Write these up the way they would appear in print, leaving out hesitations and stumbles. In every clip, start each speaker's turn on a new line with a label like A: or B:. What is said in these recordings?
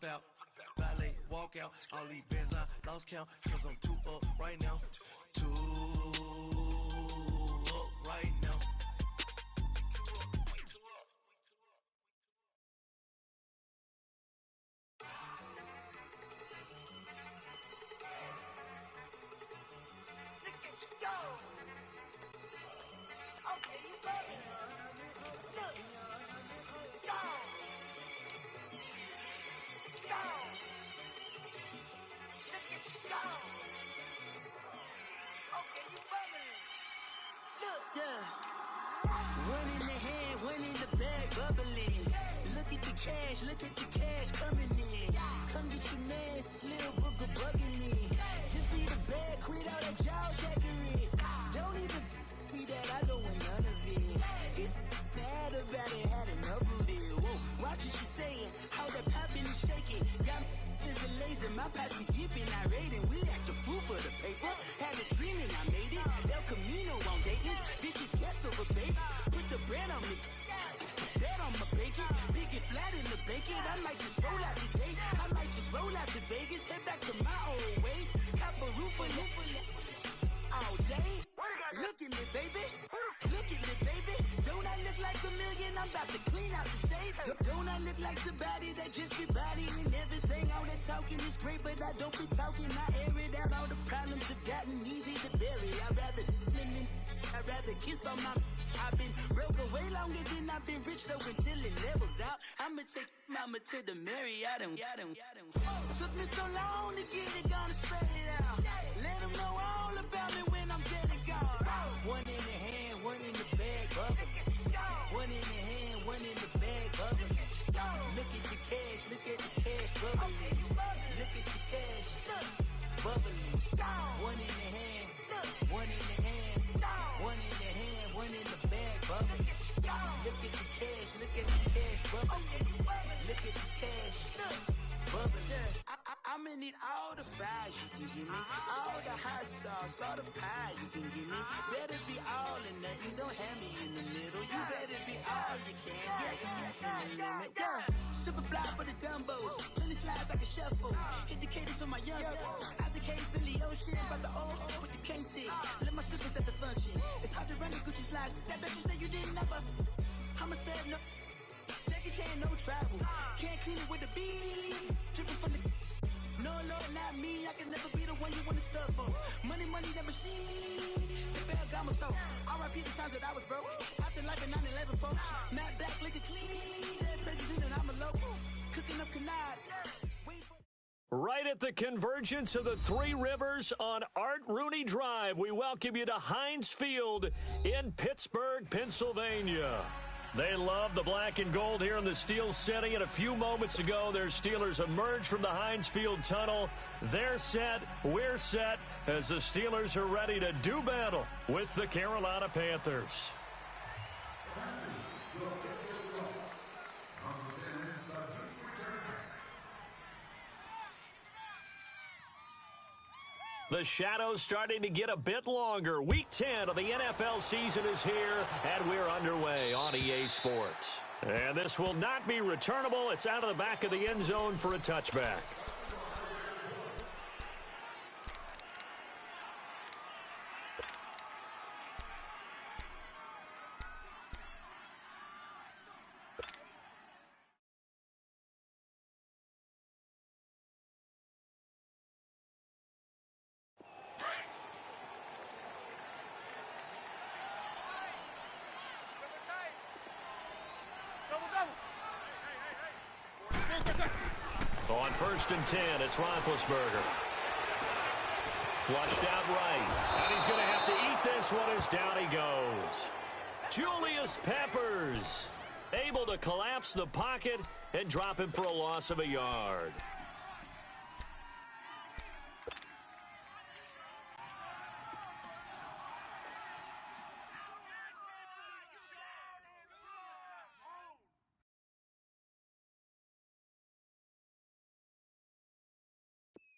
A: out. Valet, walk out. All these bands I lost count. Cause I'm too up right now. Too up right now.
B: Look at you go. Okay, you better. Look. Go. Go. Look at you go. Okay, you bubbling. Look.
C: Yeah. One in the hand, one in the bag, bubbling. Look at the cash coming in. Come get your man, Slim Booker bugging me. Just leave the bag, quit all that jaw jackery. Don't even be that, I don't want none of it. He's mad about it, had enough of it. Whoa, watch what you saying, how that poppin' and shaking. Y'all is a lazy, my posse deep and I raiding. We act a fool for the paper, had a dream and I made it. El Camino on Dayton's, bitches guess over bacon. Put the bread on me, that on my bacon. Big and flat in the bacon, I might just roll out today. I might just roll out to Vegas, head back to my old ways. Cop a roof for all day. Look at me, baby. Look at me, baby. Don't I look like a million? I'm about to clean out the safe. Don't I look like somebody that just be bodying everything? All that talking is great, but I don't be talking. I air it out. All the problems have gotten easy to bury. I'd rather kiss on my. I've been broke away longer than I've been rich, so until it levels out, I'ma take mama to the Marriott and took me so long to get it, gonna spread it out. Let them know all about me when I'm dead and gone. One in the hand, one in the bag, bubbling. One in the hand, one in the bag, bubbling. Look at the cash, bubbling. Look at the cash, bubbling. One in the hand, one in the hand, one in the hand, one in the bag, bubbling. Look at the cash, bubbling. Look at the cash, bubbling. I'ma need all the fries you can give me, all the hot sauce, all the pie you can give me. Better be all or nothing, don't have me in the middle. You better be all you can, yeah. Super fly for the Dumbos, plenty slides like a shuffle. Hit the cadence on my young Isaac Hayes, Billy Ocean, but the old with the cane stick. Let my slippers at the function. It's hard to run the Gucci slides. That bet you say you didn't never. I'ma step no. Jackie Chan, no travel. Can't clean it with the beat. Dripping from the. No, Lord, not me. I can never be the one you want to stuff for. Money, that machine. Ferragamo stove. R.I.P. the times that I was broke. After life in 9/11, folks. Matt back, liquor clean. Dead president, and I'm a local. Cooking up canard.
D: Right at the convergence of the Three Rivers on Art Rooney Drive, we welcome you to Heinz Field in Pittsburgh, Pennsylvania. They love the black and gold here in the Steel City, and a few moments ago, their Steelers emerged from the Heinz Field tunnel. They're set, we're set, as the Steelers are ready to do battle with the Carolina Panthers. The shadow's starting to get a bit longer. Week 10 of the NFL season is here, and we're underway on EA Sports. And this will not be returnable. It's out of the back of the end zone for a touchback. On 1st and 10, it's Roethlisberger. Flushed out right. And he's going to have to eat this one as down he goes. Julius Peppers able to collapse the pocket and drop him for a loss of a yard.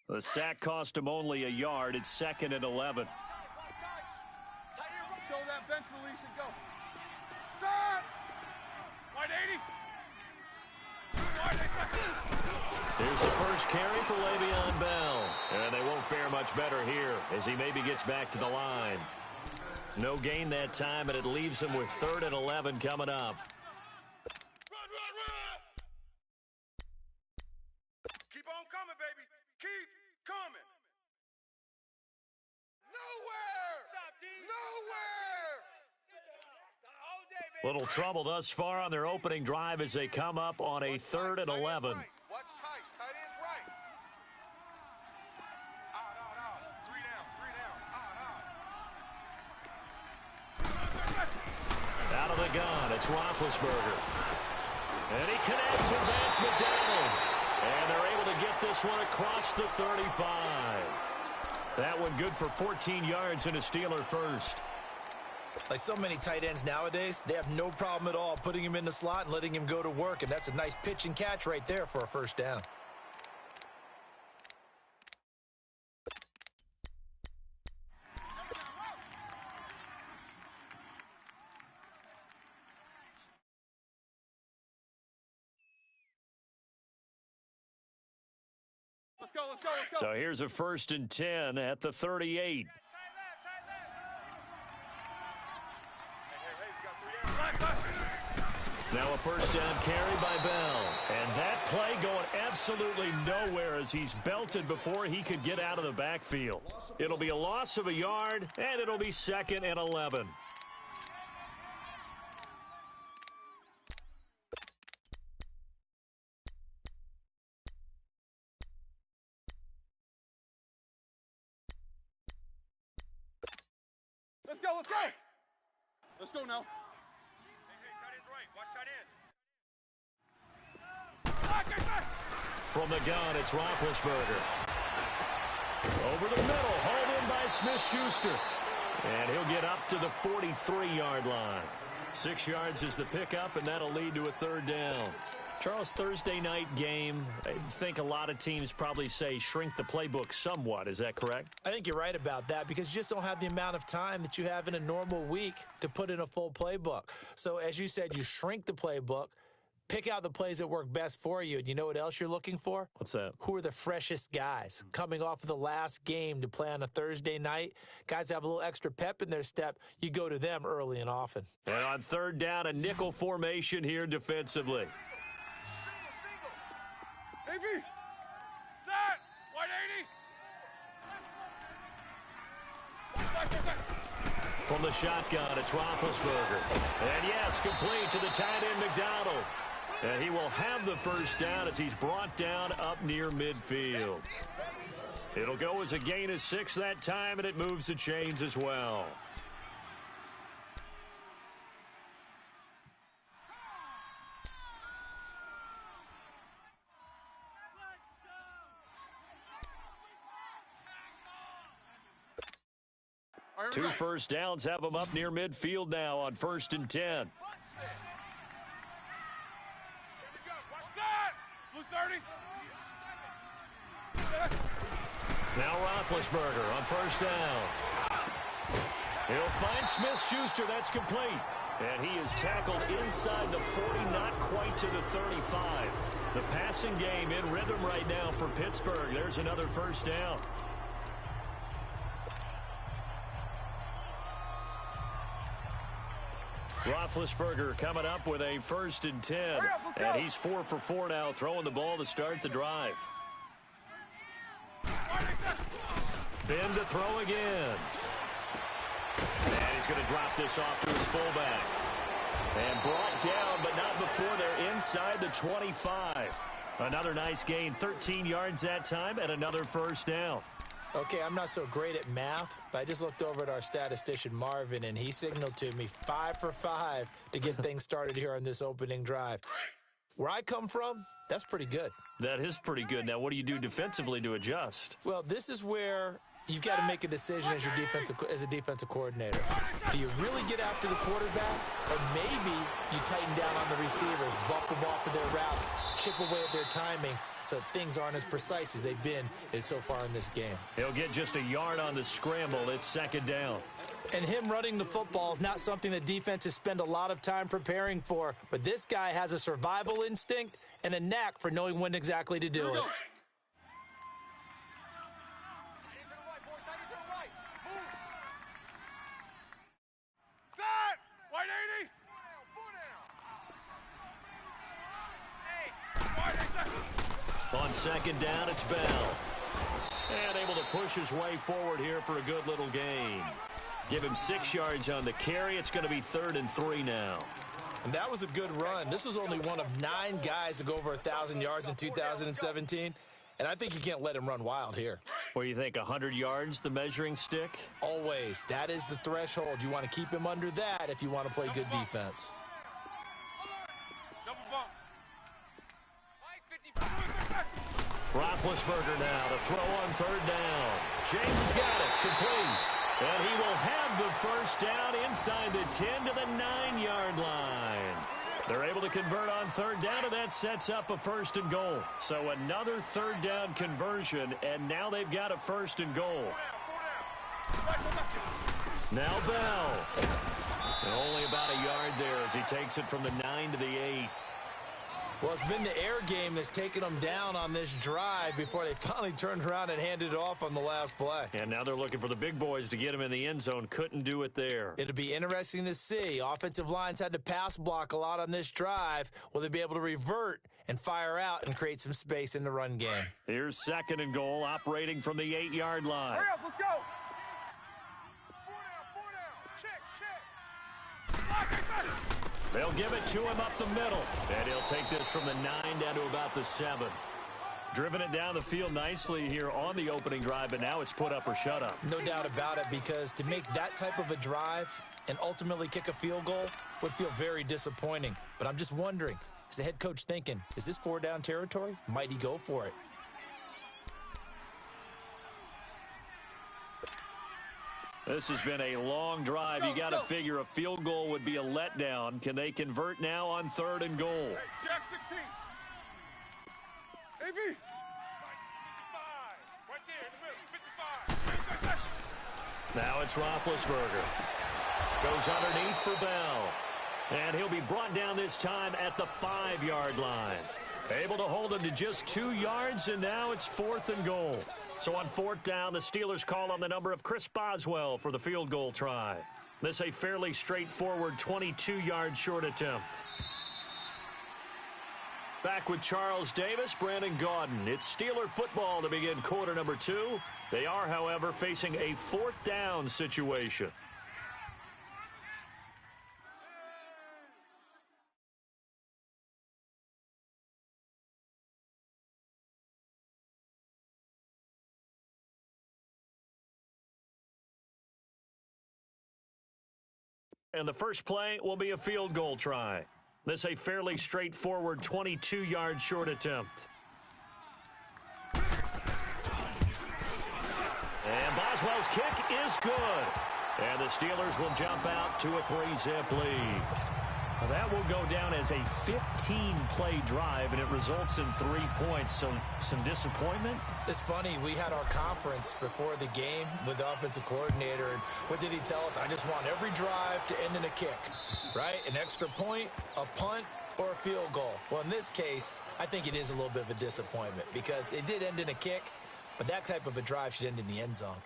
D: The sack cost him only a yard. It's 2nd and 11.
E: Show that bench release and go. Set! Wide 80.
D: Here's the first carry for Le'Veon Bell. And they won't fare much better here as he maybe gets back to the line. No gain that time, and it leaves him with 3rd and 11 coming up.
B: Run, run, run! Keep on coming, baby. Keep coming. Nowhere! Nowhere!
D: Little trouble thus far on their opening drive as they come up on a 3rd and 11.
B: Watch tight. Tight ends right. Out. 3 down.
D: Out of the gun, it's Roethlisberger. And he connects with Vance McDonald. And they're able to get this one across the 35. That one good for 14 yards and a Steeler first.
E: Like so many tight ends nowadays, they have no problem at all putting him in the slot and letting him go to work, and that's a nice pitch and catch right there for a first down.
B: Let's go.
D: So here's a 1st and 10 at the 38. Now a first down carry by Bell. And that play going absolutely nowhere as he's belted before he could get out of the backfield. It'll be a loss of a yard, and it'll be 2nd and 11.
B: Let's go. Let's go now. Hey, tight ends right. Watch tight end.
D: From the gun, it's Roethlisberger. Over the middle, hauled in by Smith-Schuster. And he'll get up to the 43-yard line. 6 yards is the pickup, and that'll lead to a 3rd down. Charles, Thursday night game, I think a lot of teams probably say shrink the playbook somewhat. Is that correct?
E: I think you're right about that because you just don't have the amount of time that you have in a normal week to put in a full playbook. So as you said, you shrink the playbook, pick out the plays that work best for you. And you know what else you're looking for?
D: What's that?
E: Who are the freshest guys coming off of the last game to play on a Thursday night? Guys have a little extra pep in their step. You go to them early and often.
D: And on 3rd down, a nickel formation here defensively.
B: AB. Set. White 80.
D: From the shotgun, it's Roethlisberger. And yes, complete to the tight end McDonald. And he will have the first down as he's brought down up near midfield. It'll go as a gain of 6 that time, and it moves the chains as well. Two first downs have them up near midfield now on 1st and 10. Now Roethlisberger on 1st down. He'll find Smith-Schuster. That's complete. And he is tackled inside the 40, not quite to the 35. The passing game in rhythm right now for Pittsburgh. There's another first down. Roethlisberger coming up with a 1st and 10. And he's 4 for 4 now, throwing the ball to start the drive. Ben to throw again. And he's going to drop this off to his fullback. And brought down, but not before they're inside the 25. Another nice gain, 13 yards that time, and another first down.
E: Okay, I'm not so great at math, but I just looked over at our statistician, Marvin, and he signaled to me 5 for 5 to get things started here on this opening drive. Where I come from, that's pretty good.
D: That is pretty good. Now, what do you do defensively to adjust?
E: Well, this is where you've got to make a decision as a defensive coordinator. Do you really get after the quarterback, or maybe you tighten down on the receivers, bump them off of their routes, chip away at their timing, so things aren't as precise as they've been so far in this game.
D: He'll get just a yard on the scramble. It's 2nd down.
E: And him running the football is not something that defenses spend a lot of time preparing for, but this guy has a survival instinct, and a knack for knowing when exactly to do it.
D: On second down, it's Bell. And able to push his way forward here for a good little gain. Give him 6 yards on the carry. It's going to be 3rd and 3 now.
E: And that was a good run. This was only one of 9 guys to go over 1,000 yards in 2017. And I think you can't let him run wild here.
D: What do you think, 100 yards, the measuring stick?
E: Always. That is the threshold. You want to keep him under that if you want to play good defense.
D: Roethlisberger now to throw on 3rd down. James got it, complete. And he will have the first down inside the 10 to the 9-yard line. They're able to convert on 3rd down, and that sets up a 1st and goal. So another 3rd down conversion, and now they've got a 1st and goal. Now Bell. And only about a yard there as he takes it from the 9 to the 8.
E: Well, it's been the air game that's taken them down on this drive before they finally turned around and handed it off on the last play.
D: And now they're looking for the big boys to get him in the end zone. Couldn't do it there.
E: It'll be interesting to see. Offensive lines had to pass block a lot on this drive. Will they be able to revert and fire out and create some space in the run game?
D: Here's 2nd and goal, operating from the 8-yard line.
B: Hurry up, let's go. 4 down, 4 down. Check.
D: They'll give it to him up the middle. And he'll take this from the 9 down to about the 7. Driven it down the field nicely here on the opening drive, but now it's put up or shut up.
E: No doubt about it, because to make that type of a drive and ultimately kick a field goal would feel very disappointing. But I'm just wondering, is the head coach thinking, is this 4-down territory? Might he go for it?
D: This has been a long drive. You got to figure a field goal would be a letdown. Can they convert now on 3rd and goal?
B: Hey, Jack 16. AB. 55. Right there in the middle. 55.
D: Now it's Roethlisberger. Goes underneath for Bell. And he'll be brought down this time at the 5-yard line. Able to hold him to just 2 yards, and now it's 4th and goal. So on 4th down, the Steelers call on the number of Chris Boswell for the field goal try. This a fairly straightforward 22-yard short attempt. Back with Charles Davis, Brandon Gaudin. It's Steeler football to begin quarter number 2. They are, however, facing a 4th down situation. And the first play will be a field goal try. This a fairly straightforward 22-yard short attempt. And Boswell's kick is good. And the Steelers will jump out to a 3-zip lead. Well, that will go down as a 15-play drive, and it results in 3 points. So some disappointment.
E: It's funny, we had our conference before the game with the offensive coordinator, and what did he tell us? I just want every drive to end in a kick, right? An extra point, a punt, or a field goal. Well, in this case, I think it is a little bit of a disappointment because it did end in a kick, but that type of a drive should end in the end zone.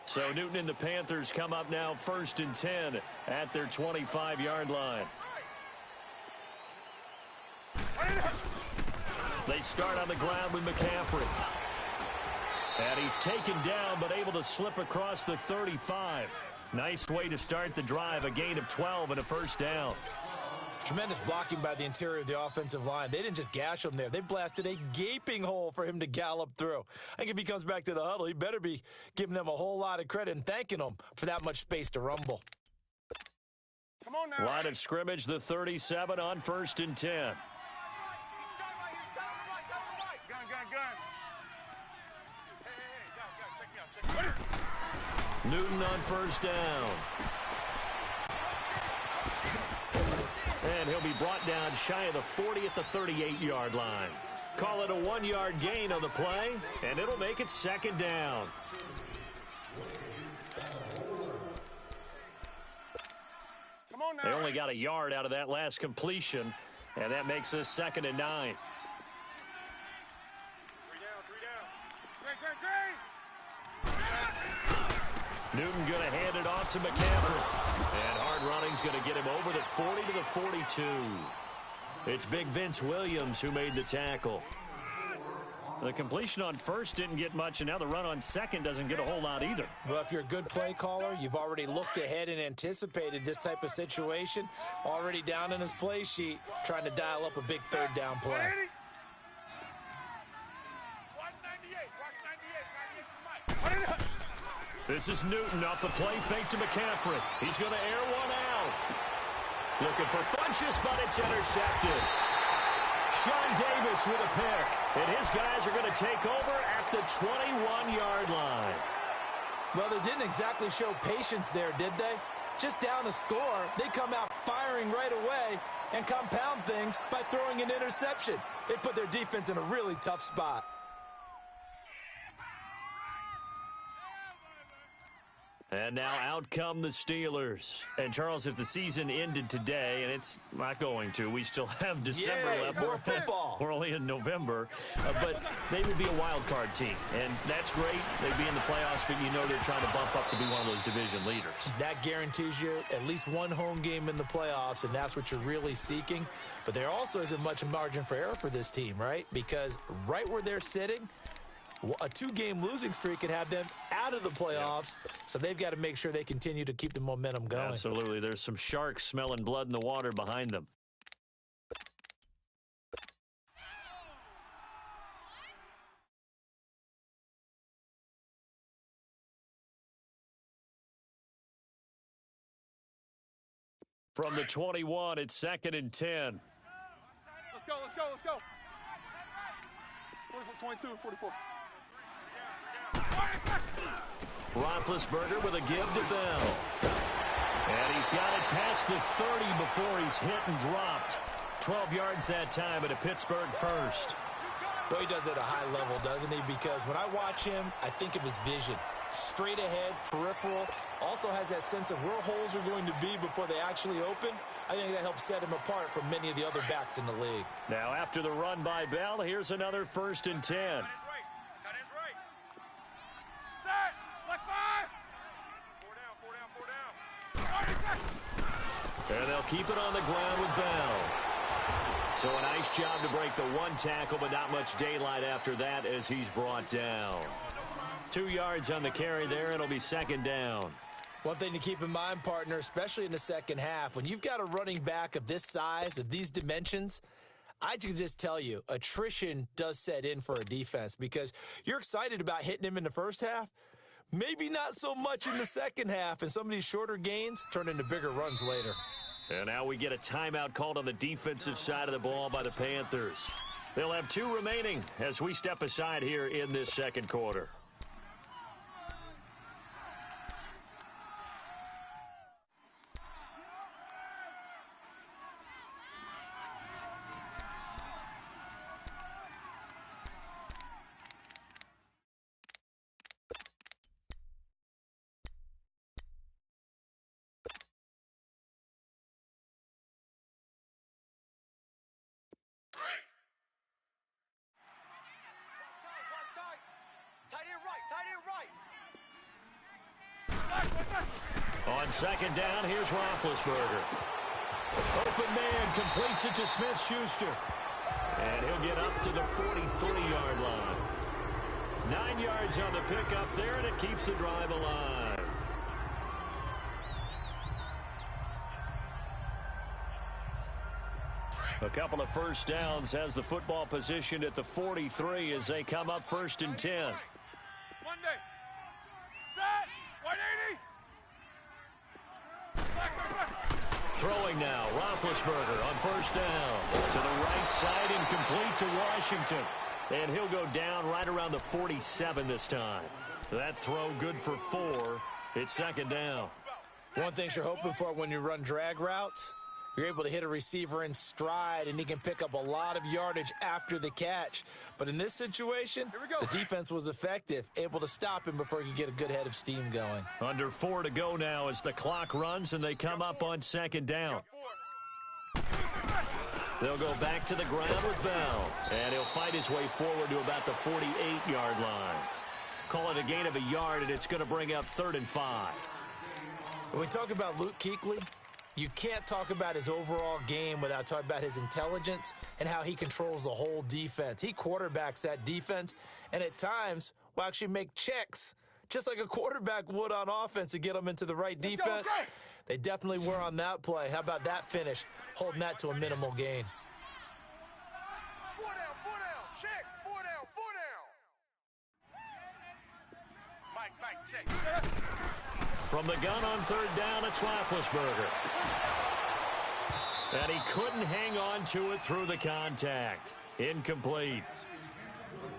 D: So Newton and the Panthers come up now 1st and 10 at their 25-yard line. They start on the ground with McCaffrey. And he's taken down but able to slip across the 35. Nice way to start the drive, a gain of 12 and a 1st down.
E: Tremendous blocking by the interior of the offensive line. They didn't just gash him there. They blasted a gaping hole for him to gallop through. I think if he comes back to the huddle, he better be giving them a whole lot of credit and thanking them for that much space to rumble.
B: Come on now.
D: Line of scrimmage, the 37 on 1st and 10.
B: Gun. Hey, check me out.
D: Newton on 1st down. And he'll be brought down shy of the 40 at the 38-yard line. Call it a 1-yard gain on the play, and it'll make it second down.
B: Come on now.
D: They only got a yard out of that last completion, and that makes us 2nd and 9.
B: 3 down. Great.
D: Newton going to hand it off to McCaffrey. And hard running's going to get him over the 40 to the 42. It's Big Vince Williams who made the tackle. The completion on first didn't get much, and now the run on second doesn't get a whole lot either.
E: Well, if you're a good play caller, you've already looked ahead and anticipated this type of situation. Already down in his play sheet, trying to dial up a big third down play.
B: 198.
D: This is Newton off the play fake to McCaffrey. He's going to air one out. Looking for Funchess, but it's intercepted. Sean Davis with a pick. And his guys are going to take over at the 21-yard line.
E: Well, they didn't exactly show patience there, did they? Just down a score, they come out firing right away and compound things by throwing an interception. They put their defense in a really tough spot.
D: And now out come the Steelers. And, Charles, if the season ended today, and it's not going to, we still have December left.
E: More football.
D: We're only in November. But they would be a wild card team. And that's great. They'd be in the playoffs, but you know they're trying to bump up to be one of those division leaders.
E: That guarantees you at least one home game in the playoffs, and that's what you're really seeking. But there also isn't much margin for error for this team, right? Because right where they're sitting, a 2-game losing streak could have them out of the playoffs, so they've got to make sure they continue to keep the momentum going.
D: Absolutely. There's some sharks smelling blood in the water behind them. From the 21, it's 2nd and 10.
B: Let's go. 22, 44.
D: Roethlisberger with a give to Bell. And he's got it past the 30 before he's hit and dropped. 12 yards that time at a Pittsburgh first.
E: Boy, he does it at a high level, doesn't he? Because when I watch him, I think of his vision. Straight ahead, peripheral. Also has that sense of where holes are going to be before they actually open. I think that helps set him apart from many of the other backs in the league.
D: Now, after the run by Bell, here's another 1st and 10. And they'll keep it on the ground with Bell. So a nice job to break the one tackle, but not much daylight after that as he's brought down. 2 yards on the carry there. It'll be 2nd down.
E: One thing to keep in mind, partner, especially in the second half, when you've got a running back of this size, of these dimensions, I can just tell you, attrition does set in for a defense because you're excited about hitting him in the first half. Maybe not so much in the second half, and some of these shorter gains turn into bigger runs later.
D: And now we get a timeout called on the defensive side of the ball by the Panthers. They'll have 2 remaining as we step aside here in this second quarter. On 2nd down, here's Roethlisberger. Open man completes it to Smith-Schuster. And he'll get up to the 43-yard line. 9 yards on the pickup there, and it keeps the drive alive. A couple of first downs has the football positioned at the 43 as they come up 1st and 10.
B: Monday. Set. 180.
D: Throwing now, Roethlisberger on 1st down. To the right side, incomplete to Washington. And he'll go down right around the 47 this time. That throw good for 4. It's 2nd down.
E: One thing you're hoping for when you run drag routes, You're able to hit a receiver in stride, and he can pick up a lot of yardage after the catch. But in this situation, the defense was effective, able to stop him before he could get a good head of steam going.
D: Under 4 to go now as the clock runs, and they come up on second down. They'll go back to the ground with Bell, and he'll fight his way forward to about the 48-yard line. Call it a gain of a yard, and it's going to bring up 3rd and 5.
E: When we talk about Luke Kuechly, you can't talk about his overall game without talking about his intelligence and how he controls the whole defense. He quarterbacks that defense, and at times will actually make checks, just like a quarterback would on offense, to get them into the right defense. They definitely were on that play. How about that finish, holding that to a minimal gain?
B: 4 down, check, 4 down. Mike, check.
D: From the gun on 3rd down, it's Roethlisberger. And he couldn't hang on to it through the contact. Incomplete.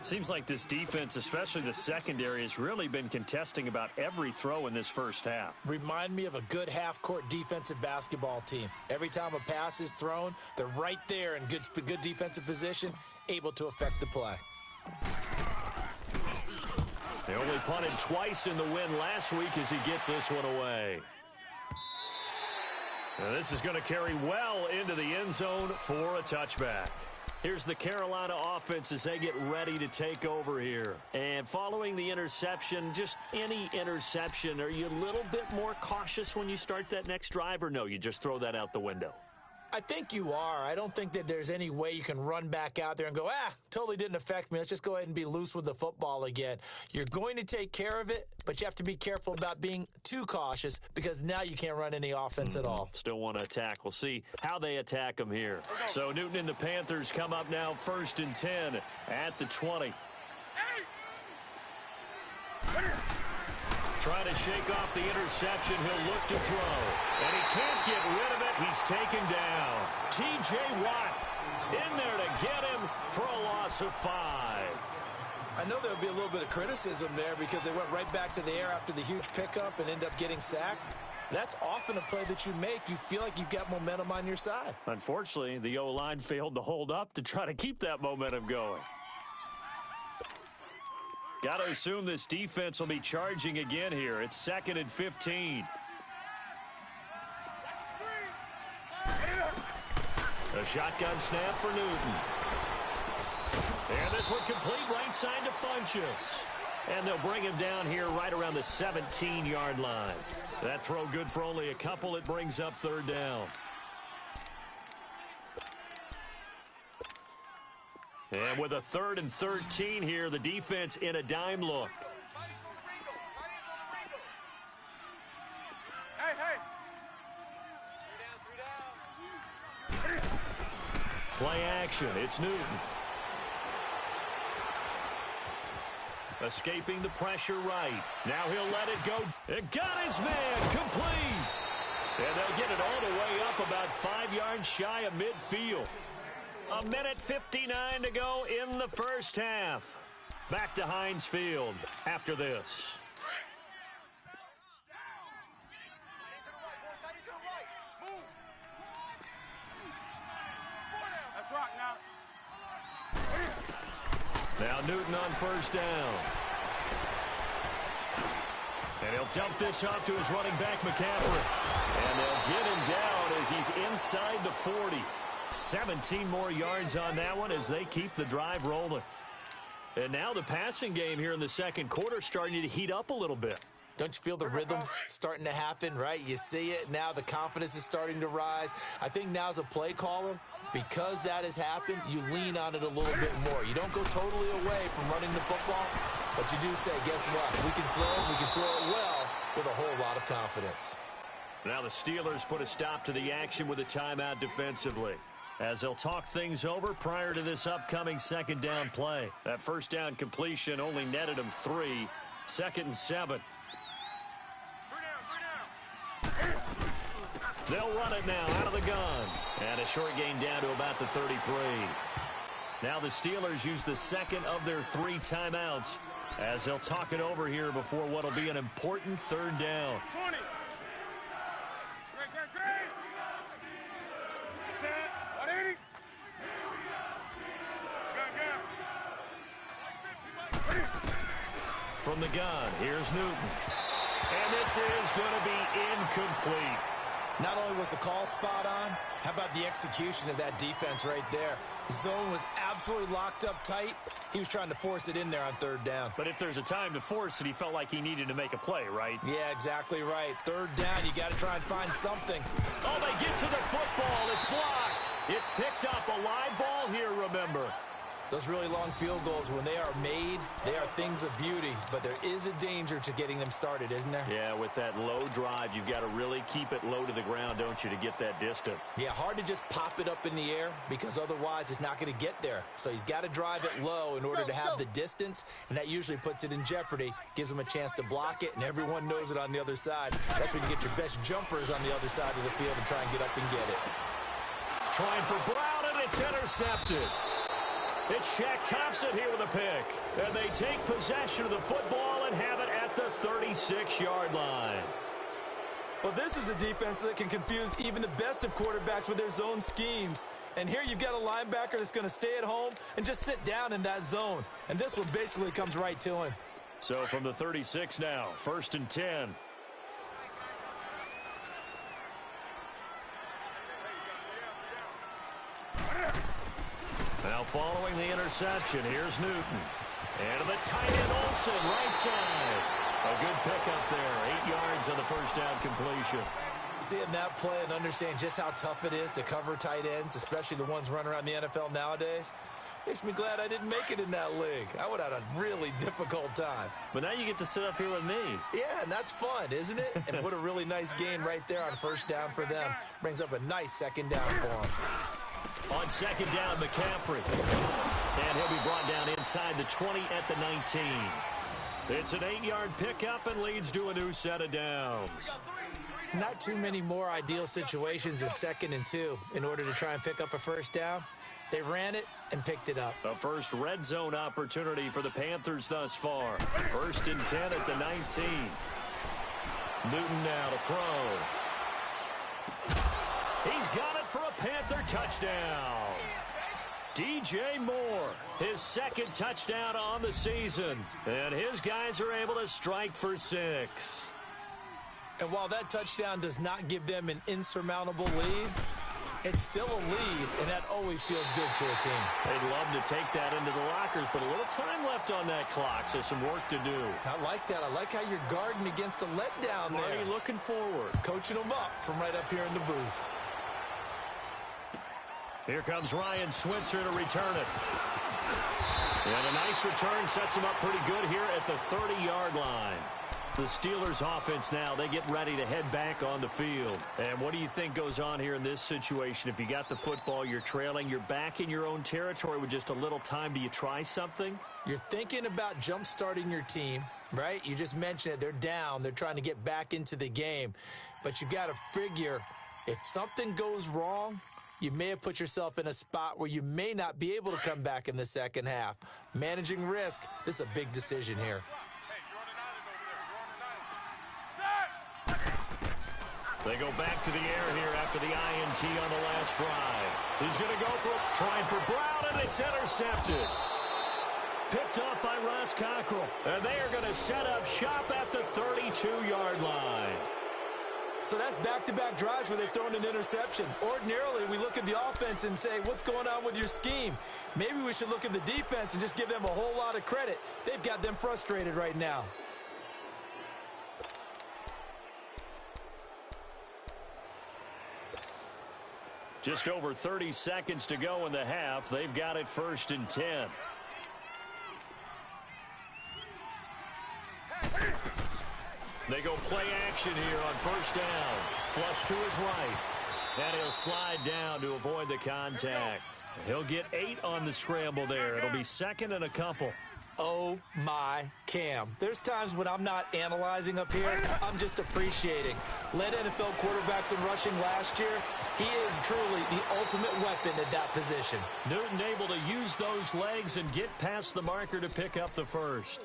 D: Seems like this defense, especially the secondary, has really been contesting about every throw in this first half.
E: Remind me of a good half-court defensive basketball team. Every time a pass is thrown, they're right there in good defensive position, able to affect the play.
D: They only punted twice in the win last week as he gets this one away. Now this is going to carry well into the end zone for a touchback. Here's the Carolina offense as they get ready to take over here. And following the interception, just any interception, are you a little bit more cautious when you start that next drive, or no, you just throw that out the window?
E: I think you are. I don't think that there's any way you can run back out there and go, totally didn't affect me. Let's just go ahead and be loose with the football again. You're going to take care of it, but you have to be careful about being too cautious because now you can't run any offense at all.
D: Still want to attack. We'll see how they attack them here. So Newton and the Panthers come up now 1st and 10 at the 20. Trying to shake off the interception. He'll look to throw. And he can't get rid of it. He's taken down. T.J. Watt in there to get him for a loss of 5.
E: I know there'll be a little bit of criticism there because they went right back to the air after the huge pickup and end up getting sacked. That's often a play that you make. You feel like you've got momentum on your side.
D: Unfortunately, the O-line failed to hold up to try to keep that momentum going. Got to assume this defense will be charging again here. It's 2nd and 15. A shotgun snap for Newton. And this one complete right side to Funchess. And they'll bring him down here right around the 17-yard line. That throw good for only a couple. It brings up 3rd down. And with a 3rd and 13 here, the defense in a dime look. Play action. It's Newton. Escaping the pressure right. Now he'll let it go. It got his man. Complete. And they'll get it all the way up about 5 yards shy of midfield. 1:59 to go in the first half. Back to Heinz Field after this. Now Newton on 1st down. And he'll dump this off to his running back, McCaffrey. And they'll get him down as he's inside the 40. 17 more yards on that one as they keep the drive rolling. And now the passing game here in the second quarter starting to heat up a little bit.
E: Don't you feel the rhythm starting to happen, right? You see it. Now the confidence is starting to rise. I think now as a play caller, because that has happened, you lean on it a little bit more. You don't go totally away from running the football, but you do say, guess what? We can throw it well with a whole lot of confidence.
D: Now the Steelers put a stop to the action with a timeout defensively, as they'll talk things over prior to this upcoming 2nd down play. That 1st down completion only netted them 3. 2nd and 7. They'll run it now out of the gun. And a short gain down to about the 33. Now the Steelers use the 2nd of their 3 timeouts as they'll talk it over here before what will be an important 3rd down.
B: 20.
D: from the gun. Here's Newton. And this is going to be incomplete.
E: Not only was the call spot on, how about the execution of that defense right there? Zone was absolutely locked up tight. He was trying to force it in there on third down.
D: But if there's a time to force it, he felt like he needed to make a play, right?
E: Yeah, exactly right. Third down, you got to try and find something.
D: Oh, they get to the football. It's blocked. It's picked up. A live ball here, remember.
E: Those really long field goals, when they are made, they are things of beauty. But there is a danger to getting them started, isn't there?
D: Yeah, with that low drive, you've got to really keep it low to the ground, don't you, to get that distance.
E: Yeah, hard to just pop it up in the air because otherwise it's not going to get there. So he's got to drive it low in order to have the distance, and that usually puts it in jeopardy, gives him a chance to block it, and everyone knows it on the other side. That's when you get your best jumpers on the other side of the field and try and get up and get it.
D: Trying for Brown, and it's intercepted. It's Shaq Thompson here with a pick. And they take possession of the football and have it at the 36-yard line.
E: Well, this is a defense that can confuse even the best of quarterbacks with their zone schemes. And here you've got a linebacker that's going to stay at home and just sit down in that zone. And this one basically comes right to him.
D: So from the 36 now, 1st and 10. Now following the interception, here's Newton. And to the tight end Olsen, right side. A good pickup there, 8 yards on the first down completion.
E: Seeing that play and understanding just how tough it is to cover tight ends, especially the ones running around the NFL nowadays, makes me glad I didn't make it in that league. I would have had a really difficult time.
D: But now you get to sit up here with me.
E: Yeah, and that's fun, isn't it? And put a really nice gain right there on first down for them. Brings up a nice second down for them.
D: On second down, McCaffrey. And he'll be brought down inside the 20 at the 19. It's an 8-yard pickup and leads to a new set of downs.
E: Not too many more ideal situations in 2nd and 2 in order to try and pick up a first down. They ran it and picked it up.
D: A first red zone opportunity for the Panthers thus far. 1st and 10 at the 19. Newton now to throw. He's got it for a Panther touchdown. DJ Moore, his 2nd touchdown on the season. And his guys are able to strike for 6.
E: And while that touchdown does not give them an insurmountable lead, it's still a lead, and that always feels good to a team.
D: They'd love to take that into the lockers, but a little time left on that clock, so some work to do.
E: I like that. I like how you're guarding against a letdown there.
D: Marty looking forward.
E: Coaching them up from right up here in the booth.
D: Here comes Ryan Switzer to return it. And a nice return sets him up pretty good here at the 30-yard line. The Steelers offense now, they get ready to head back on the field. And what do you think goes on here in this situation? If you got the football, you're trailing, you're back in your own territory with just a little time. Do you try something?
E: You're thinking about jump-starting your team, right? You just mentioned it. They're down. They're trying to get back into the game. But you got to figure if something goes wrong, you may have put yourself in a spot where you may not be able to come back in the second half. Managing risk, this is a big decision here.
D: They go back to the air here after the INT on the last drive. He's going to go for it, trying for Brown, and it's intercepted. Picked up by Ross Cockrell. And they are going to set up shop at the 32-yard line.
E: So that's back-to-back drives where they've thrown an interception. Ordinarily, we look at the offense and say, what's going on with your scheme? Maybe we should look at the defense and just give them a whole lot of credit. They've got them frustrated right now.
D: Just over 30 seconds to go in the half. They've got it 1st and 10. They go play action here on 1st down. Flush to his right. And he'll slide down to avoid the contact. He'll get 8 on the scramble there. It'll be 2nd and a couple.
E: Oh, my Cam. There's times when I'm not analyzing up here. I'm just appreciating. Led NFL quarterbacks in rushing last year. He is truly the ultimate weapon at that position.
D: Newton able to use those legs and get past the marker to pick up the first.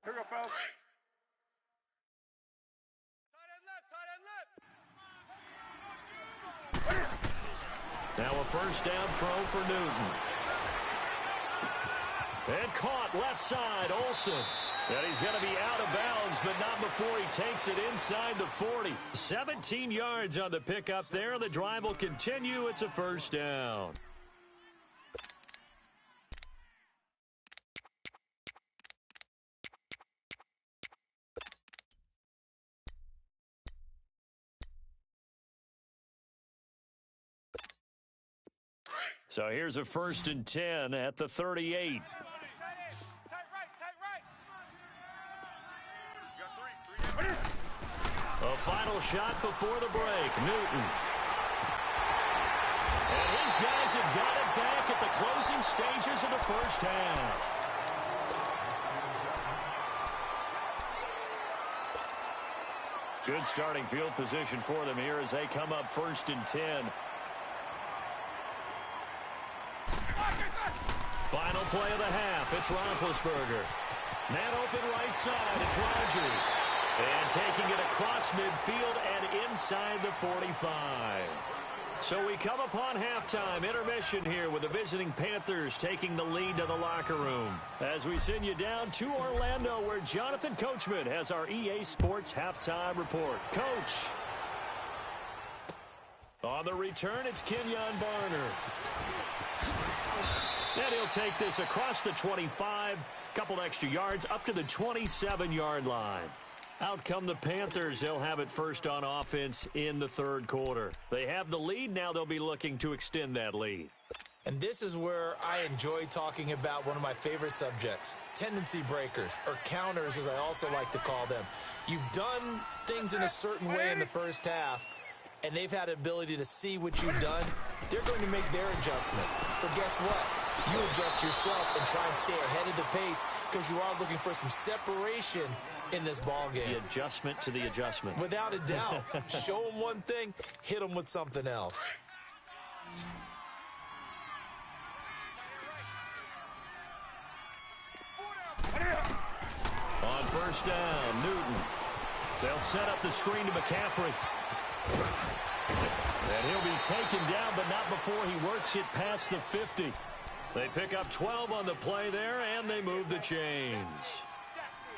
B: Here we go, fellas.
D: Now a first down throw for Newton. And caught left side, Olsen. And he's going to be out of bounds, but not before he takes it inside the 40. 17 yards on the pickup there. The drive will continue. It's a first down. So here's a 1st and 10 at the 38. A final shot before the break. Newton. And his guys have got it back at the closing stages of the first half. Good starting field position for them here as they come up 1st and 10. Final play of the half. It's Roethlisberger. Man open right side. It's Rodgers. And taking it across midfield and inside the 45. So we come upon halftime intermission here with the visiting Panthers taking the lead to the locker room. As we send you down to Orlando where Jonathan Coachman has our EA Sports halftime report. Coach. On the return, it's Kenyon Barner. And he'll take this across the 25, couple extra yards up to the 27-yard line. Out come the Panthers. They'll have it first on offense in the 3rd quarter. They have the lead. Now they'll be looking to extend that lead.
E: And this is where I enjoy talking about one of my favorite subjects, tendency breakers, or counters as I also like to call them. You've done things in a certain way in the first half, and they've had the ability to see what you've done. They're going to make their adjustments. So guess what? You adjust yourself and try and stay ahead of the pace because you are looking for some separation in this ball game.
D: The adjustment to the adjustment.
E: Without a doubt. Show them one thing, hit them with something else.
D: On first down, Newton. They'll set up the screen to McCaffrey. And he'll be taken down, but not before he works it past the 50. They pick up 12 on the play there, and they move the chains.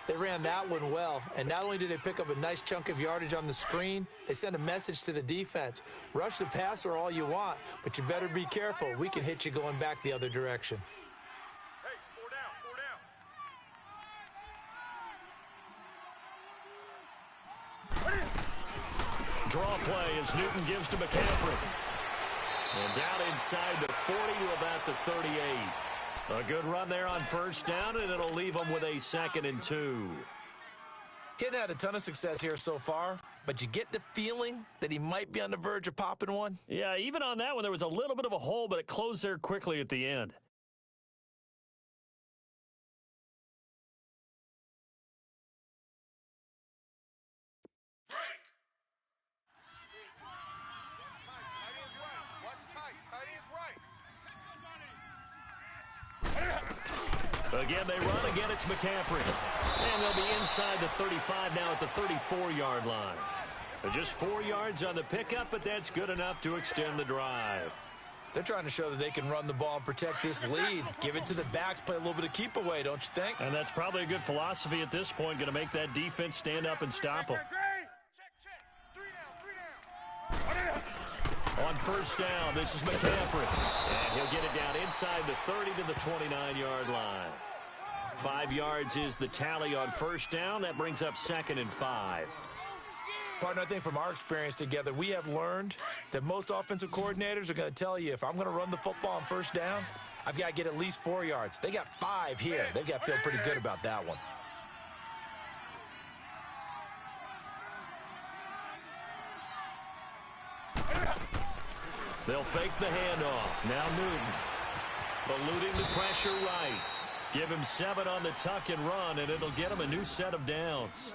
E: They ran that one well, and not only did they pick up a nice chunk of yardage on the screen, they sent a message to the defense. Rush the passer all you want, but you better be careful. We can hit you going back the other direction.
B: Hey, 4 down.
D: Draw play as Newton gives to McCaffrey. And down inside the 40 to about the 38. A good run there on first down, and it'll leave them with a 2nd and 2.
E: He hadn't had a ton of success here so far, but you get the feeling that he might be on the verge of popping one.
D: Yeah, even on that one, there was a little bit of a hole, but it closed there quickly at the end. Again, they run. Again, it's McCaffrey. And they'll be inside the 35 now at the 34-yard line. Just 4 yards on the pickup, but that's good enough to extend the drive.
E: They're trying to show that they can run the ball and protect this lead. Give it to the backs, play a little bit of keep away, don't you think?
D: And that's probably a good philosophy at this point, going to make that defense stand up and stop them. On first down, this is McCaffrey. And he'll get it down inside the 30 to the 29-yard line. 5 yards is the tally on first down. That brings up 2nd and 5.
E: Partner, I think from our experience together, we have learned that most offensive coordinators are going to tell you, if I'm going to run the football on first down, I've got to get at least 4 yards. They got 5 here. They've got to feel pretty good about that one.
D: They'll fake the handoff. Now Newton. Eluding the pressure right. Give him 7 on the tuck and run, and it'll get him a new set of downs.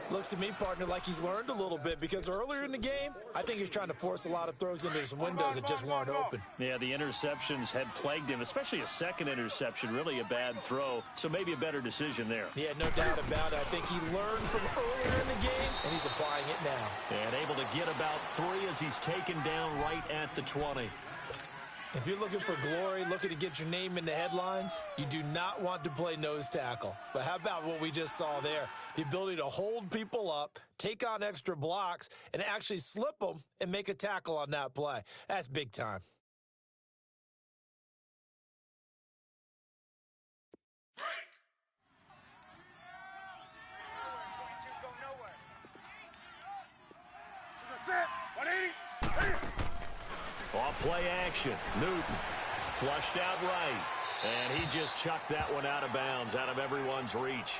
E: Looks to me, partner, like he's learned a little bit, because earlier in the game, I think he was trying to force a lot of throws into some windows that just weren't open.
D: Yeah, the interceptions had plagued him, especially a second interception, really a bad throw, so maybe a better decision there.
E: Yeah, no doubt about it. I think he learned from earlier in the game, and he's applying it now.
D: And able to get about 3 as he's taken down right at the 20.
E: If you're looking for glory, looking to get your name in the headlines, you do not want to play nose tackle. But how about what we just saw there? The ability to hold people up, take on extra blocks, and actually slip them and make a tackle on that play. That's big time.
D: Off play action. Newton flushed out right. And he just chucked that one out of bounds, out of everyone's reach.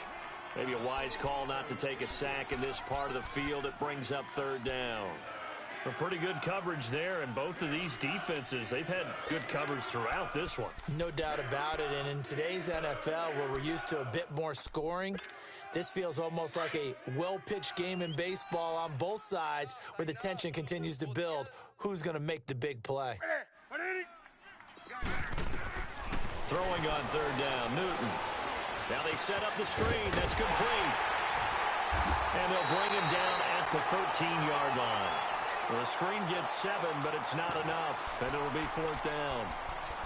D: Maybe a wise call not to take a sack in this part of the field. It brings up third down.
F: A pretty good coverage there, and both of these defenses, they've had good coverage throughout this one.
E: No doubt about it, and in today's NFL, where we're used to a bit more scoring, this feels almost like a well-pitched game in baseball on both sides where the tension continues to build. Who's going to make the big play?
D: Throwing on third down, Newton. Now they set up the screen. That's complete. And they'll bring him down at the 13-yard line. Well, the screen gets 7, but it's not enough, and it'll be fourth down.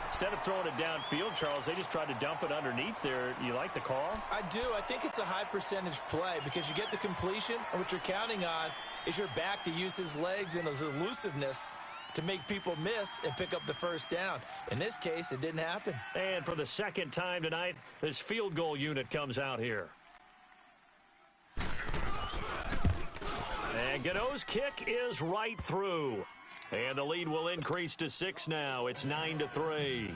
F: Instead of throwing it downfield, Charles, they just tried to dump it underneath there. You like the call?
E: I do. I think it's a high-percentage play because you get the completion, and what you're counting on is your back to use his legs and his elusiveness to make people miss and pick up the first down. In this case, it didn't happen.
F: And for the second time tonight, this field goal unit comes out here. And Gano's kick is right through. And the lead will increase to 6 now. It's 9-3.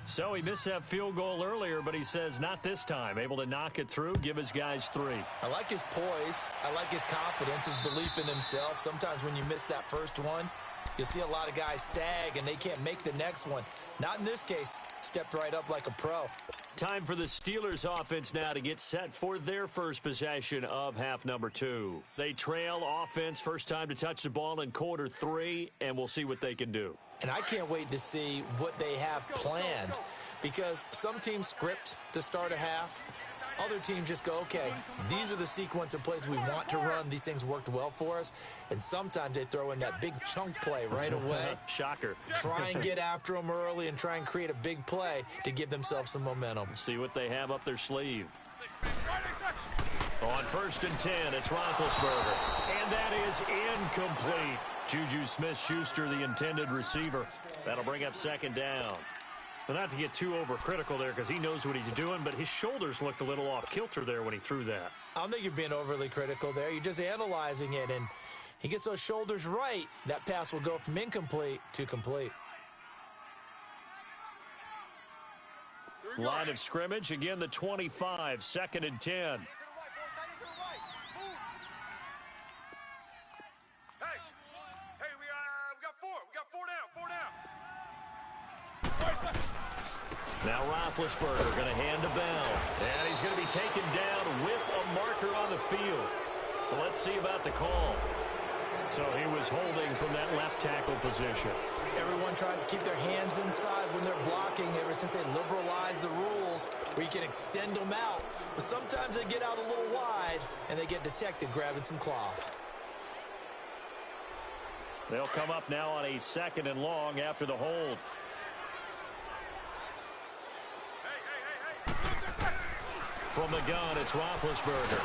F: So he missed that field goal earlier, but he says not this time. Able to knock it through, give his guys 3.
E: I like his poise. I like his confidence, his belief in himself. Sometimes when you miss that first one, you'll see a lot of guys sag and they can't make the next one. Not in this case. Stepped right up like a pro.
D: Time for the Steelers offense now to get set for their first possession of half number 2. They trail offense, first time to touch the ball in quarter 3, and we'll see what they can do.
E: And I can't wait to see what they have planned, because some teams script to start a half. Other teams just go, okay, these are the sequence of plays we want to run. These things worked well for us. And sometimes they throw in that big chunk play right away.
F: Shocker.
E: Try and get after them early and try and create a big play to give themselves some momentum.
D: See what they have up their sleeve. On 1st and 10, it's Roethlisberger. And that is incomplete. Juju Smith-Schuster, the intended receiver. That'll bring up second down. Well, not to get too overcritical there because he knows what he's doing, but his shoulders looked a little off kilter there when he threw that.
E: I don't think you're being overly critical there. You're just analyzing it, and he gets those shoulders right. That pass will go from incomplete to complete.
D: Line of scrimmage, again the 25, 2nd and 10.
B: Hey, we got 4. We got 4 down. 4 down.
D: Now Roethlisberger going to hand to Bell. And he's going to be taken down with a marker on the field. So let's see about the call. So he was holding from that left tackle position.
E: Everyone tries to keep their hands inside when they're blocking ever since they liberalized the rules where you can extend them out. But sometimes they get out a little wide and they get detected grabbing some cloth.
D: They'll come up now on a 2nd and long after the hold. From the gun, it's Roethlisberger.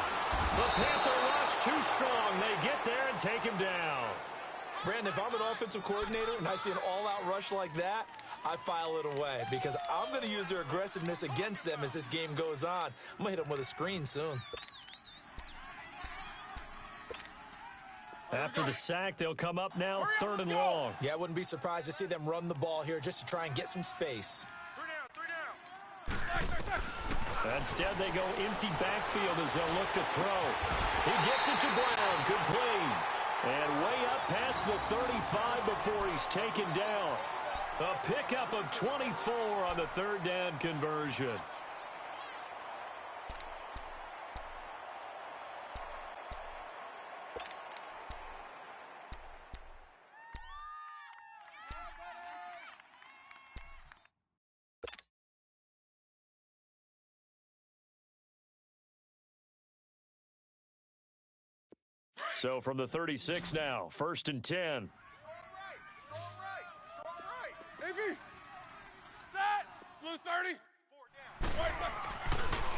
D: The Panther rush too strong. They get there and take him down.
E: Brandon, if I'm an offensive coordinator and I see an all-out rush like that, I file it away because I'm going to use their aggressiveness against them as this game goes on. I'm going to hit them with a screen soon.
D: After the sack, they'll come up now 3rd and long.
E: Yeah, I wouldn't be surprised to see them run the ball here just to try and get some space.
B: 3 down.
D: Instead, they go empty backfield as they'll look to throw. He gets it to Brown, complete. And way up past the 35 before he's taken down. A pickup of 24 on the 3rd down conversion. So from the 36 now, 1st and 10.
B: Strong right. Strong right. Strong right. Baby. 30.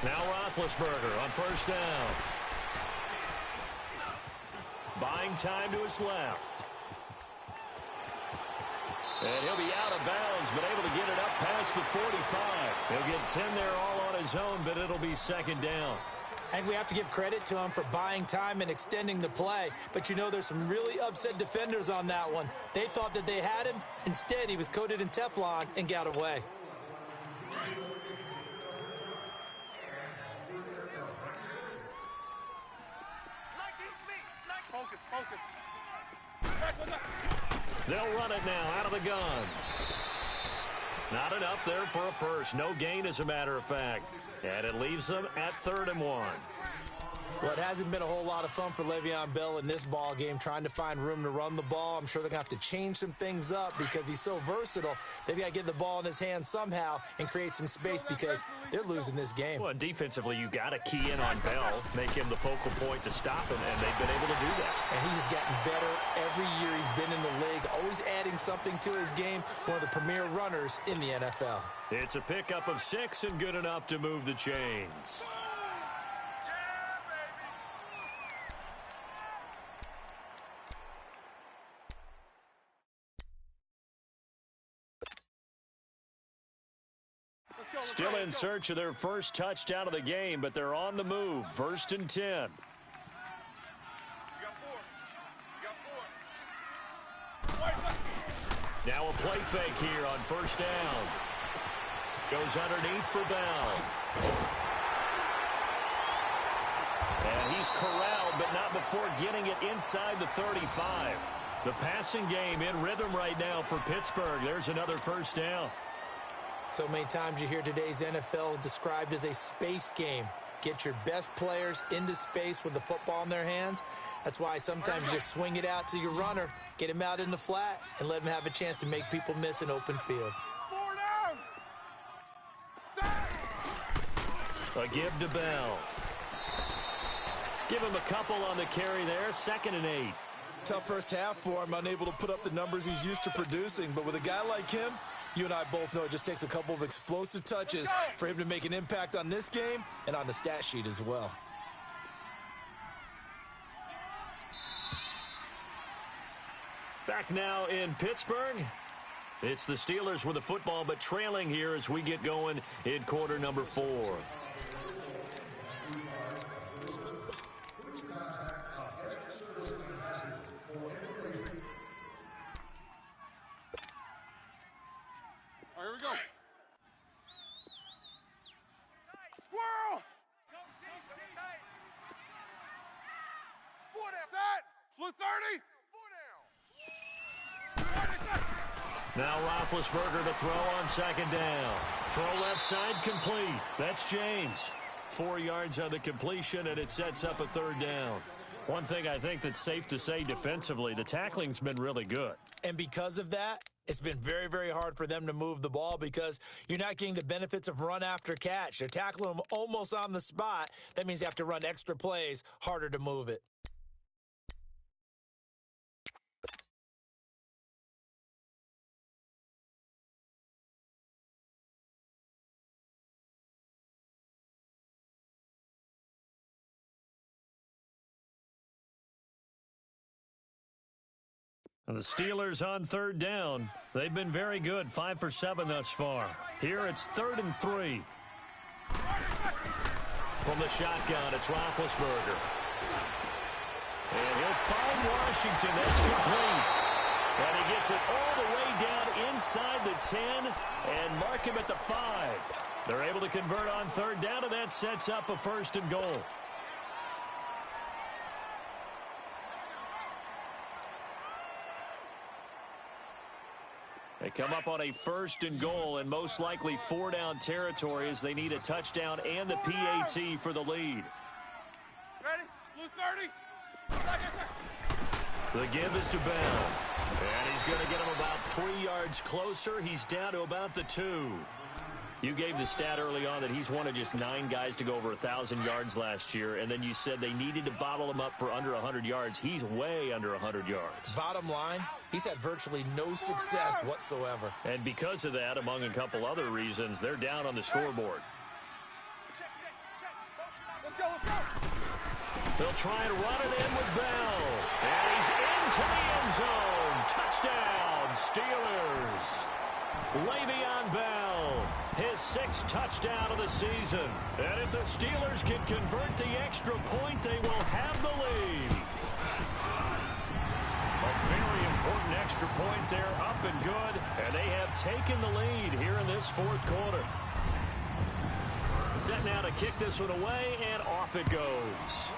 F: Now Roethlisberger on first down. Buying time to his left. And he'll be out of bounds, but able to get it up past the 45. He'll get 10 there all on his own, but it'll be second down.
E: I think we have to give credit to him for buying time and extending the play. But, you know, there's some really upset defenders on that one. They thought that they had him. Instead, he was coated in Teflon and got away.
F: They'll run it now out of the gun. Not enough there for a first. No gain, as a matter of fact. And it leaves them at 3rd and 1.
E: Well, it hasn't been a whole lot of fun for Le'Veon Bell in this ball game, trying to find room to run the ball. I'm sure they're going to have to change some things up because he's so versatile. They've got to get the ball in his hands somehow and create some space because they're losing this game.
F: Well, defensively, you got to key in on Bell, make him the focal point to stop him, and they've been able to do that.
E: And he has gotten better every year he's been in the league, always adding something to his game, one of the premier runners in the NFL.
F: It's a pickup of 6 and good enough to move the chains. Still in search of their first touchdown of the game, but they're on the move. 1st and 10. Now a play fake here on first down. Goes underneath for Bell. And he's corralled, but not before getting it inside the 35. The passing game in rhythm right now for Pittsburgh. There's another first down.
E: So many times you hear today's NFL described as a space game. Get your best players into space with the football in their hands. That's why sometimes you just swing it out to your runner, get him out in the flat, and let him have a chance to make people miss an open field.
B: 4 down.
F: A give to Bell. Give him a couple on the carry there. 2nd and 8.
E: Tough first half for him, unable to put up the numbers he's used to producing. But with a guy like him, you and I both know it just takes a couple of explosive touches for him to make an impact on this game and on the stat sheet as well.
F: Back now in Pittsburgh. It's the Steelers with the football, but trailing here as we get going in quarter number 4.
B: Here we go. Squirrel! Set! Flew 30!
F: Now Roethlisberger to throw on 2nd down. Throw left side complete. That's James. 4 yards on the completion, and it sets up a 3rd down. One thing I think that's safe to say defensively, the tackling's been really good.
E: And because of that, it's been very, very hard for them to move the ball because you're not getting the benefits of run after catch. They're tackling them almost on the spot. That means you have to run extra plays, harder to move it.
F: And the Steelers on 3rd down. They've been very good, 5 for 7 thus far. Here it's 3rd and 3. From the shotgun, it's Roethlisberger. And he'll find Washington. That's complete. And he gets it all the way down inside the 10 and mark him at the 5. They're able to convert on 3rd down, and that sets up a 1st and goal. They come up on a 1st and goal and most likely 4-down territory as they need a touchdown and the PAT for the lead.
B: Ready? Blue 30.
F: The give is to Bell. And he's going to get him about 3 yards closer. He's down to about the 2. You gave the stat early on that he's one of just 9 guys to go over 1,000 yards last year, and then you said they needed to bottle him up for under 100 yards. He's way under 100 yards.
E: Bottom line, he's had virtually no success whatsoever.
F: And because of that, among a couple other reasons, they're down on the scoreboard.
B: Let's go, let's go.
F: They'll try and run it in with Bell. And he's into the end zone. Touchdown, Steelers. Le'Veon Bell, his 6th touchdown of the season. And if the Steelers can convert the extra point, they will have the lead. A very important extra point there, up and good. And they have taken the lead here in this 4th quarter. Set now to kick this one away, and off it goes.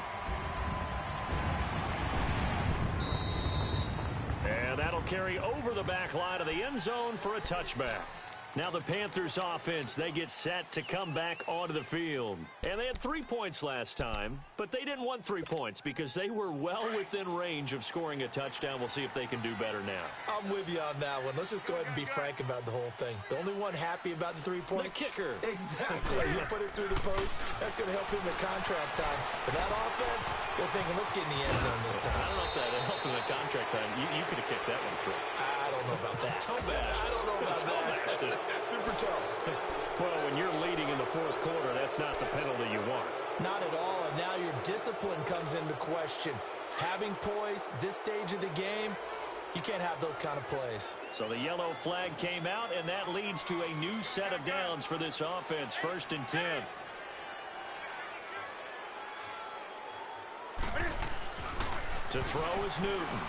F: And that'll carry over the back line of the end zone for a touchback. Now the Panthers offense, they get set to come back onto the field. And they had 3 points last time, but they didn't want 3 points because they were well within range of scoring a touchdown. We'll see if they can do better now.
E: I'm with you on that one. Let's just go ahead and be frank about the whole thing. The only one happy about the 3-point?
F: The kicker.
E: Exactly. You put it through the post. That's going to help him in contract time. But that offense, they're thinking, let's get in the end zone this time.
F: I don't know if that helped him in contract time. You could have kicked that one through.
E: I don't know about that. I don't know about that. Super toe.
F: Well, when you're leading in the 4th quarter, that's not the penalty you want.
E: Not at all, and now your discipline comes into question. Having poise, this stage of the game, you can't have those kind of plays.
F: So the yellow flag came out, and that leads to a new set of downs for this offense. 1st and 10. To throw is Newton.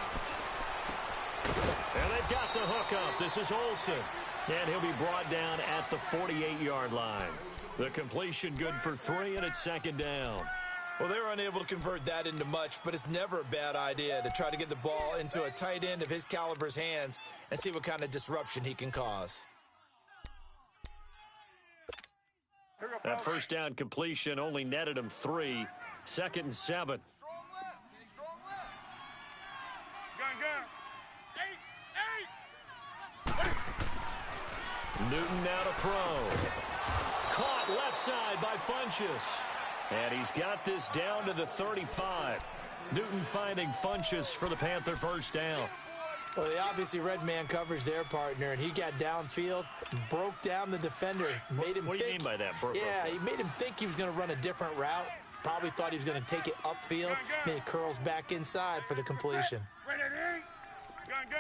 F: And they've got the hook up. This is Olsen. And he'll be brought down at the 48-yard line. The completion good for 3, and it's 2nd down.
E: Well, they were unable to convert that into much, but it's never a bad idea to try to get the ball into a tight end of his caliber's hands and see what kind of disruption he can cause.
F: That 1st down completion only netted him 3. 2nd and 7. Newton now to throw. Caught left side by Funchess. And he's got this down to the 35. Newton finding Funchess for the Panther 1st down.
E: Well, they obviously read man coverage their partner, and he got downfield, broke down the defender, made him
F: What do you mean by that?
E: He made him think he was going to run a different route. Probably thought he was going to take it upfield. Then he curls back inside for the completion.
B: Ready, gun. Gun.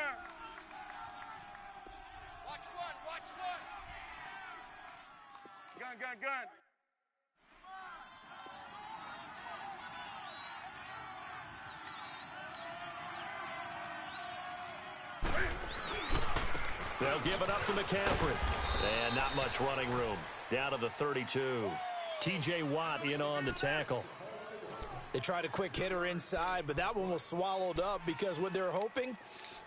F: They'll give it up to McCaffrey. And not much running room. Down to the 32. T.J. Watt in on the tackle.
E: They tried a quick hitter inside, but that one was swallowed up because what they're hoping,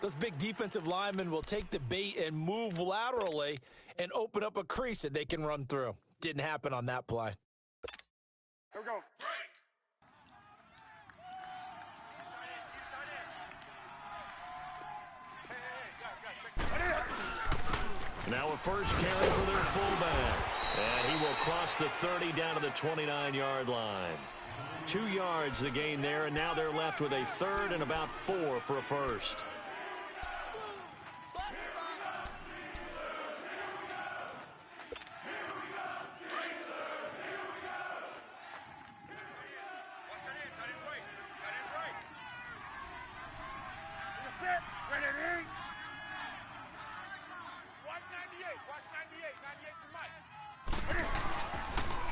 E: those big defensive linemen will take the bait and move laterally and open up a crease that they can run through. Didn't happen on that play.
B: Here we go.
F: Now a first carry for their fullback. And he will cross the 30 down to the 29-yard line. 2 yards the gain there, and now they're left with a 3rd and about 4 for a first.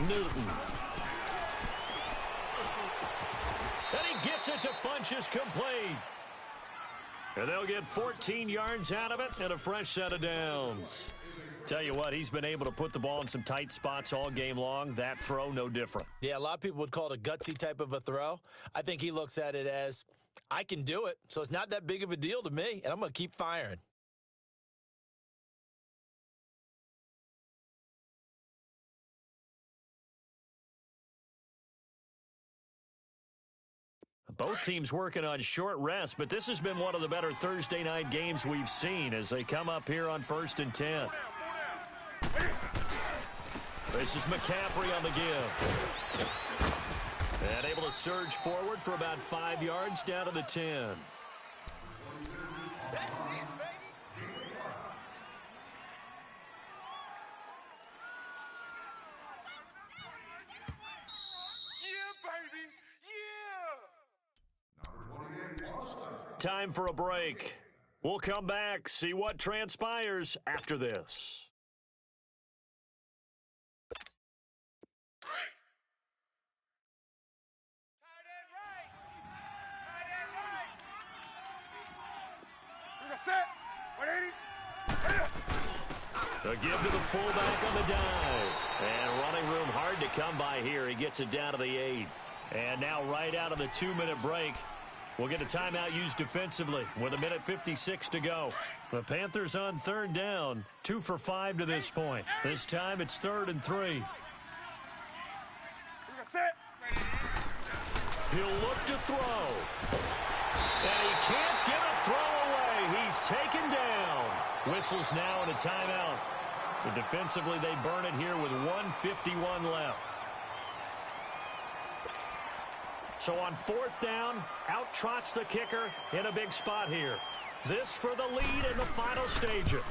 F: Newton. And he gets it to Funchess complete. And they'll get 14 yards out of it and a fresh set of downs. Tell you what, he's been able to put the ball in some tight spots all game long. That throw, no different.
E: Yeah, a lot of people would call it a gutsy type of a throw. I think he looks at it as, I can do it, so it's not that big of a deal to me, and I'm going to keep firing.
F: Both teams working on short rest, but this has been one of the better Thursday night games we've seen as they come up here on 1st and 10. This is McCaffrey on the give. And able to surge forward for about 5 yards down to the 10. Time for a break. We'll come back, see what transpires after this. A give to the fullback on the dive. And running room hard to come by here. He gets it down to the 8. And now right out of the 2-minute break, we'll get a timeout used defensively with 1:56 to go. The Panthers on 3rd down, 2 for 5 to this point. This time it's 3rd and 3. He'll look to throw. And he can't get a throw away. He's taken down. Whistles now and a timeout. So defensively they burn it here with 1:51 left. So on 4th down, out trots the kicker in a big spot here. This for the lead in the final stages.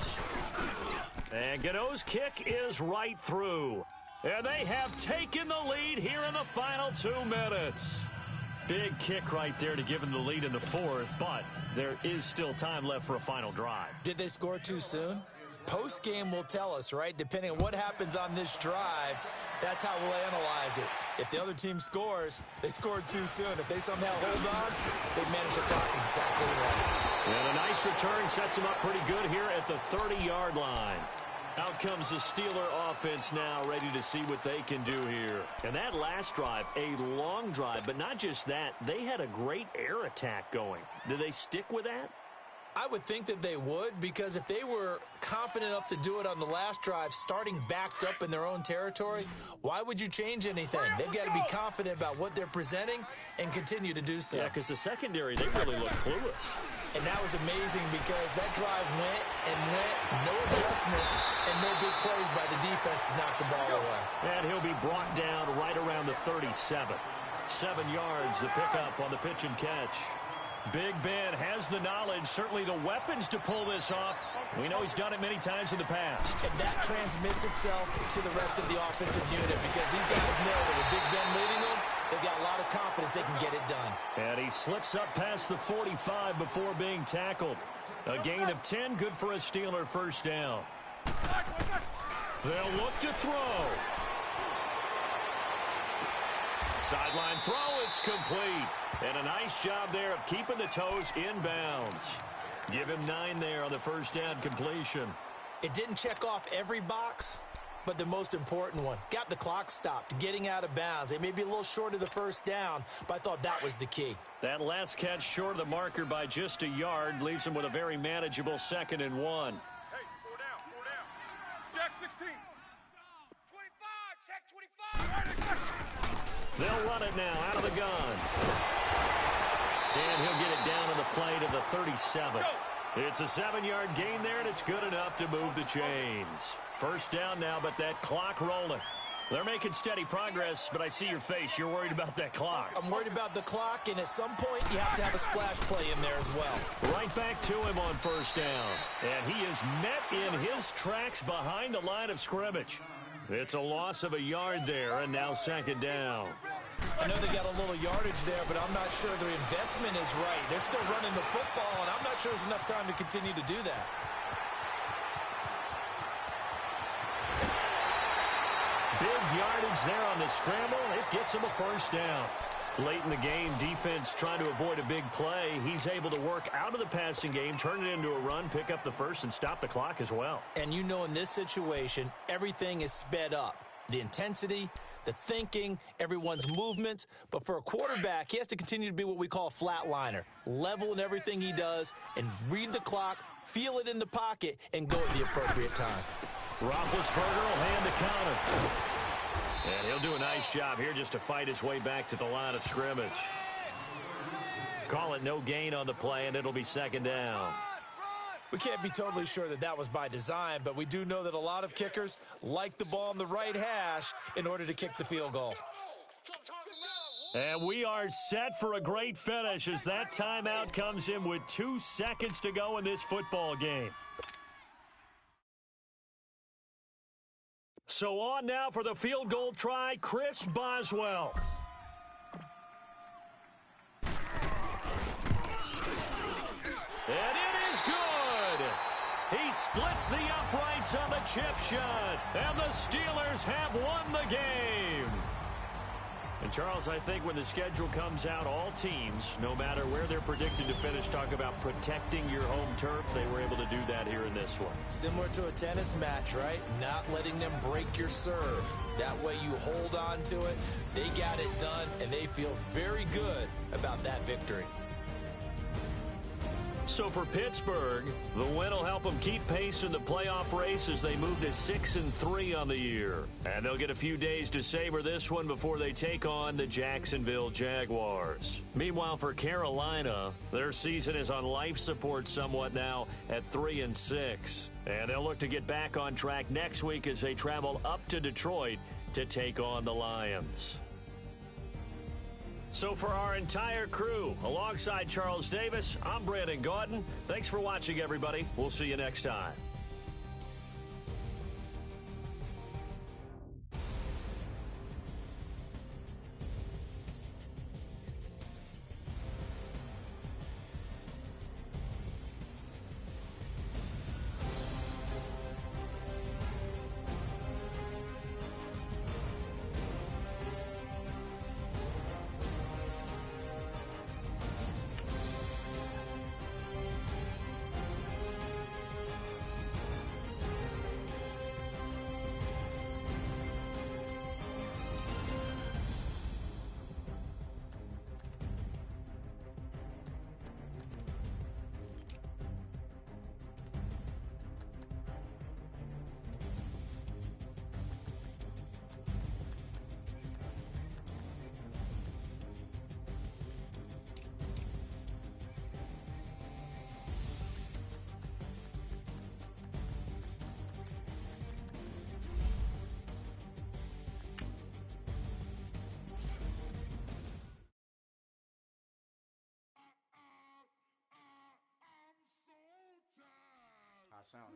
F: And Gano's kick is right through. And they have taken the lead here in the final 2 minutes. Big kick right there to give them the lead in the 4th, but there is still time left for a final drive.
E: Did they score too soon? Post-game will tell us, right? Depending on what happens on this drive, that's how we'll analyze it. If the other team scores, they scored too soon. If they somehow hold on, they manage the clock exactly right.
F: And a nice return sets them up pretty good here at the 30-yard line. Out comes the Steeler offense now, ready to see what they can do here. And that last drive, a long drive, but not just that, they had a great air attack going. Do they stick with that?
E: I would think that they would, because if they were confident enough to do it on the last drive, starting backed up in their own territory, why would you change anything? They've got to be confident about what they're presenting and continue to do so.
F: Yeah, because the secondary, they really look clueless.
E: And that was amazing because that drive went and went, no adjustments, and no big plays by the defense to knock the ball away.
F: And he'll be brought down right around the 37. 7 yards, the pickup on the pitch and catch. Big Ben has the knowledge, certainly the weapons to pull this off. We know he's done it many times in the past.
E: And that transmits itself to the rest of the offensive unit because these guys know that with Big Ben leading them, they've got a lot of confidence they can get it done.
F: And he slips up past the 45 before being tackled. A gain of 10, good for a Steeler first down. They'll look to throw. Sideline throw, it's complete. And a nice job there of keeping the toes in bounds. Give him 9 there on the first down completion.
E: It didn't check off every box, but the most important one. Got the clock stopped, getting out of bounds. They may be a little short of the first down, but I thought that was the key.
F: That last catch short of the marker by just a yard leaves him with a very manageable 2nd and 1.
B: Hey, 4 down, 4 down. Jack 16. 25, check 25.
F: They'll run it now out of the gun. And he'll get it down to the play to the 37. It's a 7-yard gain there, and it's good enough to move the chains. First down now, but that clock rolling. They're making steady progress, but I see your face. You're worried about that clock.
E: I'm worried about the clock, and at some point, you have to have a splash play in there as well.
F: Right back to him on first down. And he is met in his tracks behind the line of scrimmage. It's a loss of a yard there, and now 2nd down.
E: I know they got a little yardage there, but I'm not sure their investment is right. They're still running the football, and I'm not sure there's enough time to continue to do that.
F: Big yardage there on the scramble. It gets him a first down. Late in the game, defense trying to avoid a big play. He's able to work out of the passing game, turn it into a run, pick up the first, and stop the clock as well.
E: And you know in this situation, everything is sped up. The intensity, the thinking, everyone's movements. But for a quarterback, he has to continue to be what we call a flatliner. Level in everything he does and read the clock, feel it in the pocket, and go at the appropriate time.
F: Roethlisberger will hand the counter. And he'll do a nice job here just to fight his way back to the line of scrimmage. Call it no gain on the play, and it'll be 2nd down.
E: We can't be totally sure that that was by design, but we do know that a lot of kickers like the ball in the right hash in order to kick the field goal.
F: And we are set for a great finish as that timeout comes in with 2 seconds to go in this football game. So on now for the field goal try, Chris Boswell. And it is good. He splits the uprights on the chip shot, and the Steelers have won the game. And, Charles, I think when the schedule comes out, all teams, no matter where they're predicted to finish, talk about protecting your home turf. They were able to do that here in this one.
E: Similar to a tennis match, right? Not letting them break your serve. That way you hold on to it. They got it done, and they feel very good about that victory.
F: So for Pittsburgh, the win will help them keep pace in the playoff race as they move to 6-3 on the year. And they'll get a few days to savor this one before they take on the Jacksonville Jaguars. Meanwhile, for Carolina, their season is on life support somewhat now at 3-6. And they'll look to get back on track next week as they travel up to Detroit to take on the Lions. So for our entire crew, alongside Charles Davis, I'm Brandon Gaudin. Thanks for watching, everybody. We'll see you next time.
G: I sound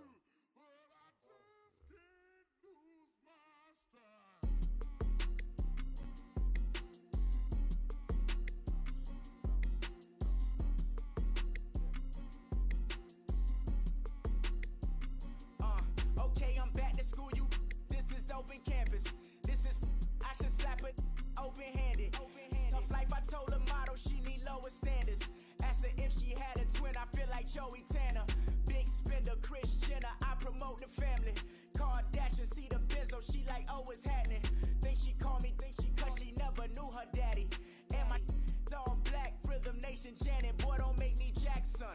C: Okay, I'm back to school, this is open campus. This is, I should slap it open-handed. Tough life, I told her motto, she need lower standards. Asked her if she had a twin, I feel like Joey Tanner. Big spender, Chris Jenner, I promote the family. Kardashian, see the Benzo, she like, oh, it's happening. Think she called me, cause she never knew her daddy. And my all black, Rhythm Nation, Janet, boy, don't make me Jackson.